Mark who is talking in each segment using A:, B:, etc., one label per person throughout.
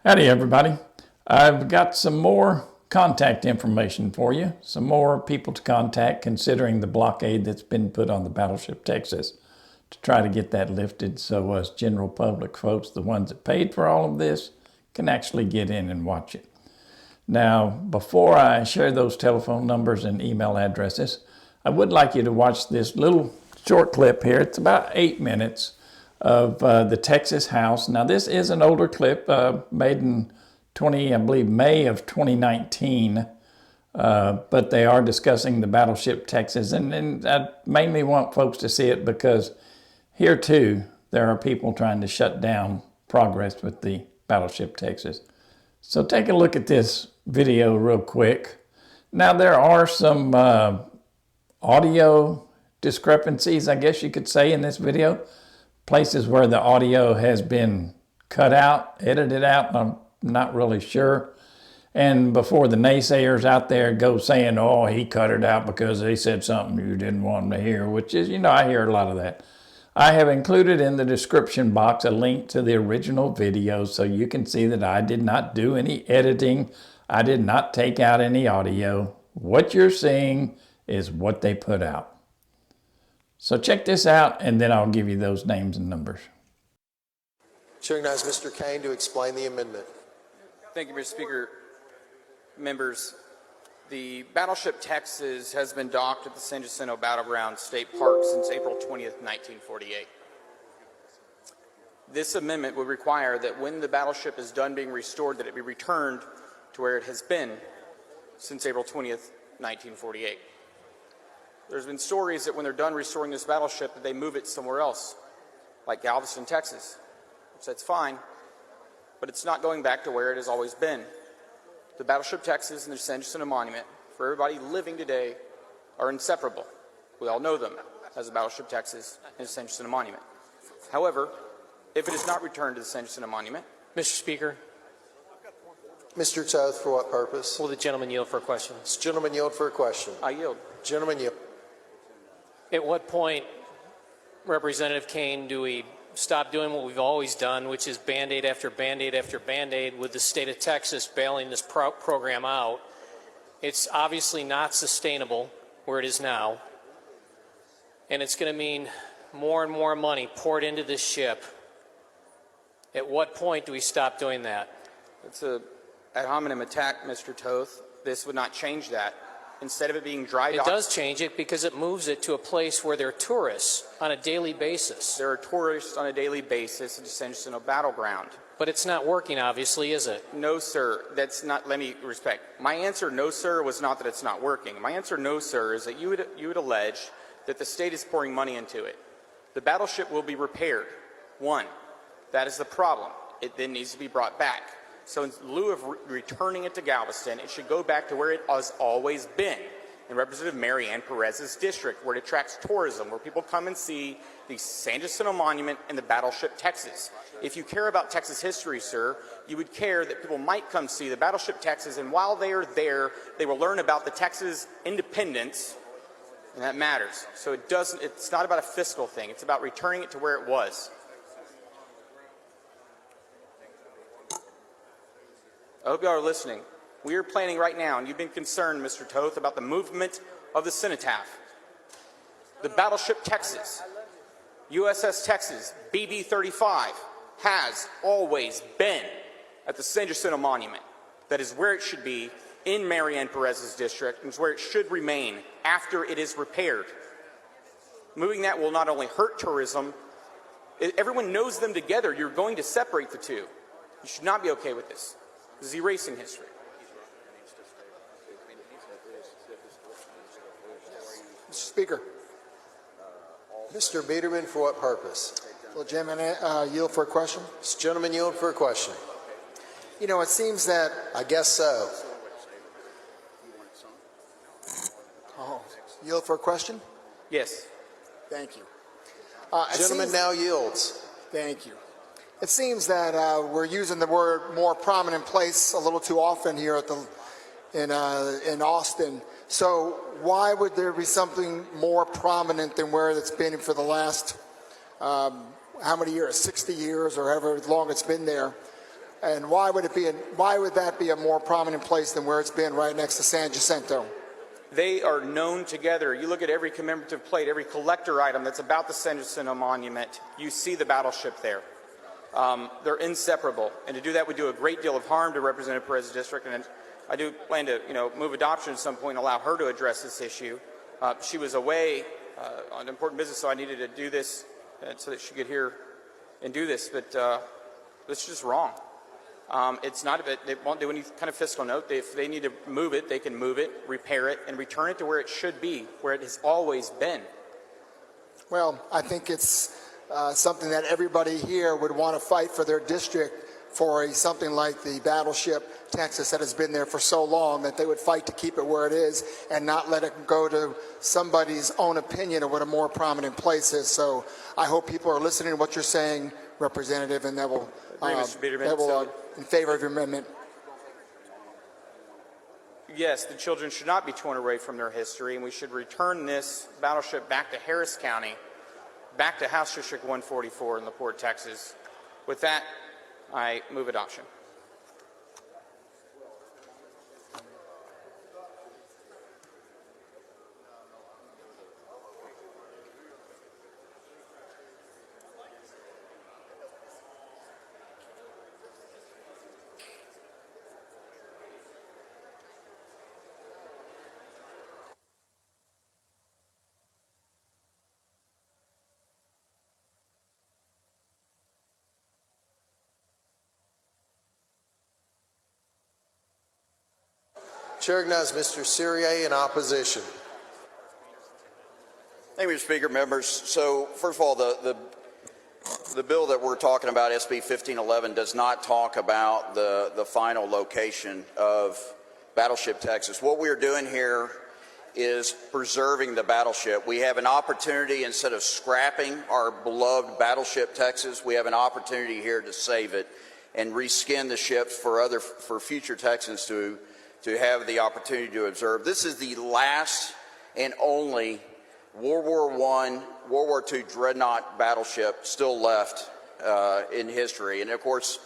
A: Howdy everybody. I've got some more contact information for you, some more people to contact considering the blockade that's been put on the Battleship Texas to try to get that lifted so us general public folks, the ones that paid for all of this, can actually get in and watch it. Now, before I share those telephone numbers and email addresses, I would like you to watch this little short clip here. It's about 8 minutes of the Texas house. Now this is an older clip made in May of 2019, but they are discussing the Battleship Texas, and I mainly want folks to see it because here too there are people trying to shut down progress with the Battleship Texas. So take a look at this video real quick. Now there are some audio discrepancies, I guess you could say, in this video. Places where the audio has been cut out, edited out, I'm not really sure. And before the naysayers out there go saying, oh, he cut it out because he said something you didn't want him to hear, which is, I hear a lot of that. I have included in the description box a link to the original video so you can see that I did not do any editing. I did not take out any audio. What you're seeing is what they put out. So check this out, and then I'll give you those names and numbers.
B: Recognize Mr. Kane to explain the amendment.
C: Thank you, Mr. Speaker. Members, the Battleship Texas has been docked at the San Jacinto Battleground State Park since April 20th, 1948. This amendment would require that when the battleship is done being restored, that it be returned to where it has been since April 20th, 1948. There's been stories that when they're done restoring this battleship that they move it somewhere else, like Galveston, Texas. So that's fine, but it's not going back to where it has always been. The Battleship Texas and the San Jacinto Monument, for everybody living today, are inseparable. We all know them as the Battleship Texas and the San Jacinto Monument. However, if it is not returned to the San Jacinto Monument,
D: Mr. Speaker.
B: Mr. Toth, for what purpose?
D: Will the gentleman yield for a question?
B: This gentleman yield for a question.
C: I yield.
B: Gentleman yield.
D: At what point, Representative Kane, do we stop doing what we've always done, which is Band-Aid after Band-Aid after Band-Aid with the state of Texas bailing this program out? It's obviously not sustainable where it is now, and it's going to mean more and more money poured into this ship. At what point do we stop doing that?
C: It's an ad hominem attack, Mr. Toth. This would not change that. Instead of it being dry docked.
D: It does change it because it moves it to a place where there are tourists on a daily basis.
C: There are tourists on a daily basis at the San Jacinto Battleground.
D: But it's not working, obviously, is it?
C: No, sir. That's not, let me respect. My answer, no, sir, was not that it's not working. My answer, no, sir, is that you would allege that the state is pouring money into it. The battleship will be repaired. One, that is the problem. It then needs to be brought back. So in lieu of returning it to Galveston, it should go back to where it has always been, in Representative Mary Ann Perez's district, where it attracts tourism, where people come and see the San Jacinto Monument and the Battleship Texas. If you care about Texas history, sir, you would care that people might come see the Battleship Texas, and while they are there, they will learn about the Texas independence, and that matters. So it's not about a fiscal thing. It's about returning it to where it was. I hope you all are listening. We are planning right now, and you've been concerned, Mr. Toth, about the movement of the cenotaph. The Battleship Texas, USS Texas, BB-35, has always been at the San Jacinto Monument. That is where it should be in Mary Ann Perez's district, and is where it should remain after it is repaired. Moving that will not only hurt tourism, everyone knows them together. You're going to separate the two. You should not be okay with this. This is erasing history.
B: Mr. Speaker. Mr. Biederman, for what purpose?
E: Will the gentleman yield for a question?
B: This gentleman yield for a question.
E: It seems that...
B: I guess so.
E: Oh, yield for a question?
C: Yes.
E: Thank you.
B: Gentleman now yields.
E: Thank you. It seems that we're using the word more prominent place a little too often here at in Austin. So why would there be something more prominent than where it's been for the last, how many years, 60 years or however long it's been there? And why would that be a more prominent place than where it's been right next to San Jacinto?
C: They are known together. You look at every commemorative plate, every collector item that's about the San Jacinto Monument, you see the battleship there. They're inseparable. And to do that would do a great deal of harm to Representative Perez's district. And I do plan to, move adoption at some point and allow her to address this issue. She was away on important business, so I needed to do this so that she could hear and do this. But this is just wrong. It's not a bit, they won't do any kind of fiscal note. If they need to move it, they can move it, repair it, and return it to where it should be, where it has always been.
E: Well, I think it's something that everybody here would want to fight for their district for something like the Battleship Texas that has been there for so long, that they would fight to keep it where it is and not let it go to somebody's own opinion of what a more prominent place is. So I hope people are listening to what you're saying, Representative, and that will, in favor of your amendment.
C: Yes, the children should not be torn away from their history, and we should return this battleship back to Harris County, back to House District 144 in LaPorte, Texas. With that, I move adoption.
B: Chair recognizes Mr. Cyrier in opposition.
F: Thank you, Mr. Speaker, members. So, first of all, the bill that we're talking about, SB 1511, does not talk about the final location of Battleship Texas. What we are doing here is preserving the battleship. We have an opportunity, instead of scrapping our beloved Battleship Texas, we have an opportunity here to save it and reskin the ships for future Texans to have the opportunity to observe. This is the last and only World War I, World War II dreadnought battleship still left in history. And of course,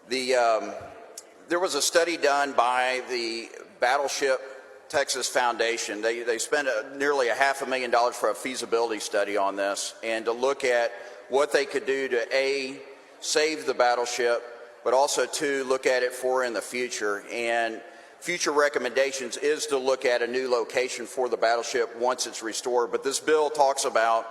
F: there was a study done by the Battleship Texas Foundation. They spent nearly $500,000 for a feasibility study on this, and to look at what they could do to A, save the battleship, but also to look at it for in the future. And future recommendations is to look at a new location for the battleship once it's restored. But this bill talks about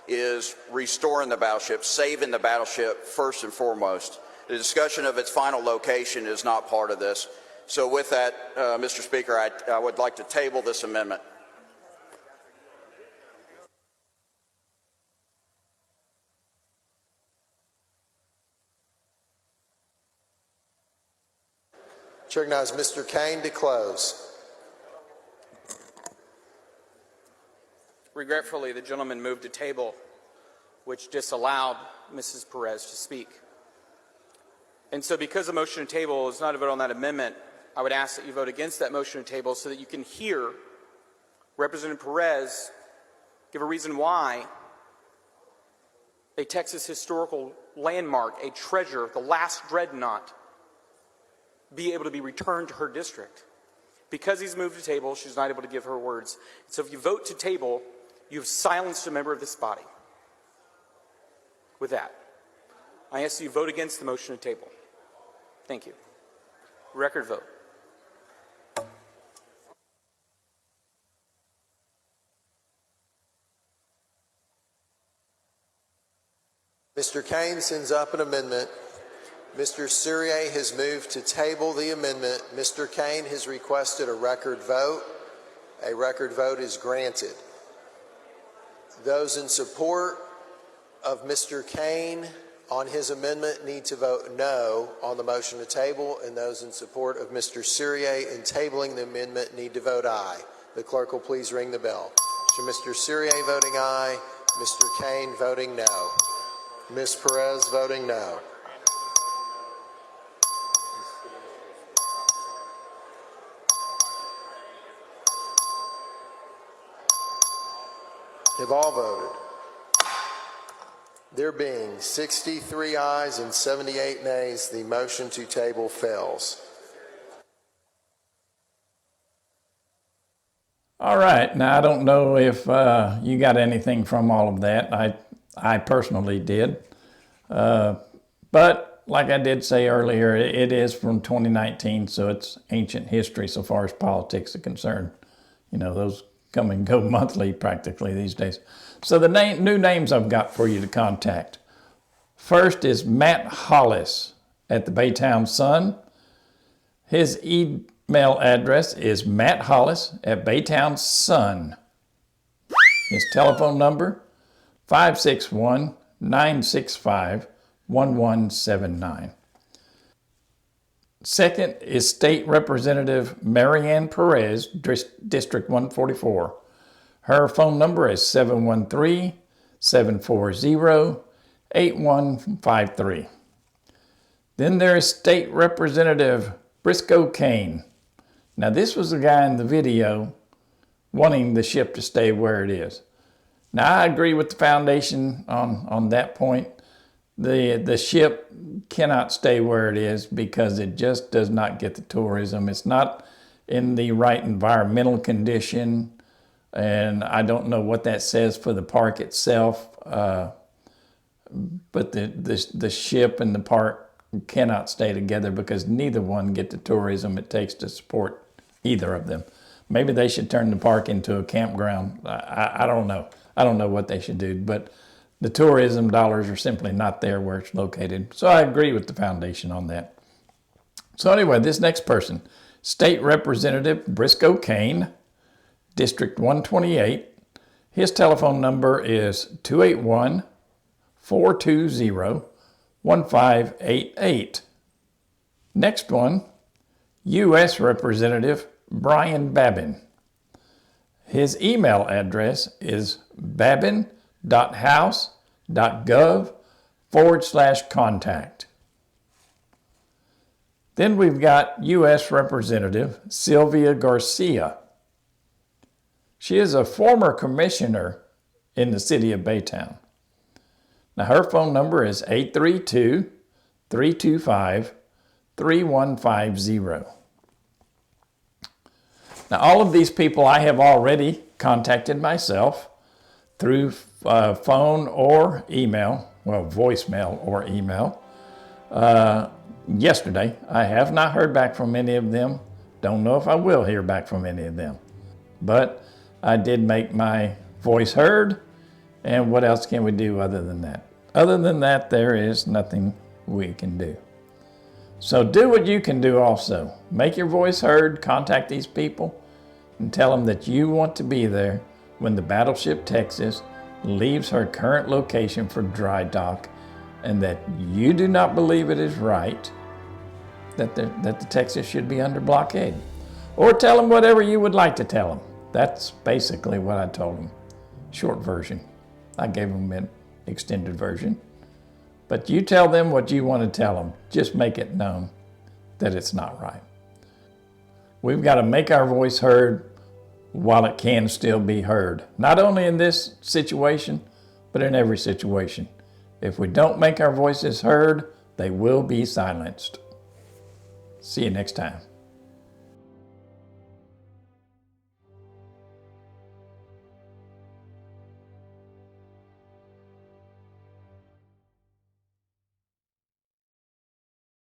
F: is restoring the battleship, saving the battleship first and foremost. The discussion of its final location is not part of this. So with that, Mr. Speaker, I would like to table this amendment.
B: Chair recognizes Mr. Kane to close.
C: Regretfully, the gentleman moved a table which disallowed Mrs. Perez to speak. And so because the motion to table is not a vote on that amendment, I would ask that you vote against that motion to table so that you can hear Representative Perez give a reason why a Texas historical landmark, a treasure, the last dreadnought, be able to be returned to her district. Because he's moved to table, she's not able to give her words. So if you vote to table, you've silenced a member of this body. With that, I ask that you vote against the motion to table. Thank you. Record vote.
B: Mr. Kane sends up an amendment. Mr. Cyrier has moved to table the amendment. Mr. Kane has requested a record vote. A record vote is granted. Those in support of Mr. Kane on his amendment need to vote no on the motion to table, and those in support of Mr. Cyrier in tabling the amendment need to vote aye. The clerk will please ring the bell. So Mr. Cyrier voting aye, Mr. Kane voting no. Ms. Perez voting no. Have all voted. There being 63 ayes and 78 nays, the motion to table fails.
A: All right. Now, I don't know if you got anything from all of that. I personally did. But like I did say earlier, it is from 2019, so it's ancient history so far as politics are concerned. You know, those come and go monthly practically these days. So the new names I've got for you to contact. First is Matt Hollis at the Baytown Sun. His email address is matthollis@Baytown Sun. His telephone number, 561-965-1179. Second is State Representative Marianne Perez, District 144. Her phone number is 713-740-8153. Then there is State Representative Briscoe Kane. Now this was the guy in the video wanting the ship to stay where it is. Now I agree with the foundation on that point. The ship cannot stay where it is because it just does not get the tourism. It's not in the right environmental condition, and I don't know what that says for the park itself, but the ship and the park cannot stay together because neither one get the tourism it takes to support either of them. Maybe they should turn the park into a campground. I don't know. I don't know what they should do, but the tourism dollars are simply not there where it's located. So I agree with the foundation on that. So anyway, this next person, State Representative Briscoe Kane, District 128. His telephone number is 281-420-1588. Next one, U.S. Representative Brian Babin. His email address is babin.house.gov/contact. Then we've got U.S. Representative Sylvia Garcia. She is a former commissioner in the city of Baytown. Now her phone number is 832-325-3150. Now all of these people I have already contacted myself through phone or email, well, voicemail or email. Yesterday, I have not heard back from any of them. Don't know if I will hear back from any of them. But I did make my voice heard, and what else can we do other than that? Other than that, there is nothing we can do. So do what you can do also. Make your voice heard, contact these people, and tell them that you want to be there when the Battleship Texas leaves her current location for dry dock, and that you do not believe it is right that the Texas should be under blockade. Or tell them whatever you would like to tell them. That's basically what I told them. Short version. I gave them an extended version. But you tell them what you want to tell them. Just make it known that it's not right. We've got to make our voice heard while it can still be heard. Not only in this situation, but in every situation. If we don't make our voices heard, they will be silenced. See you next time.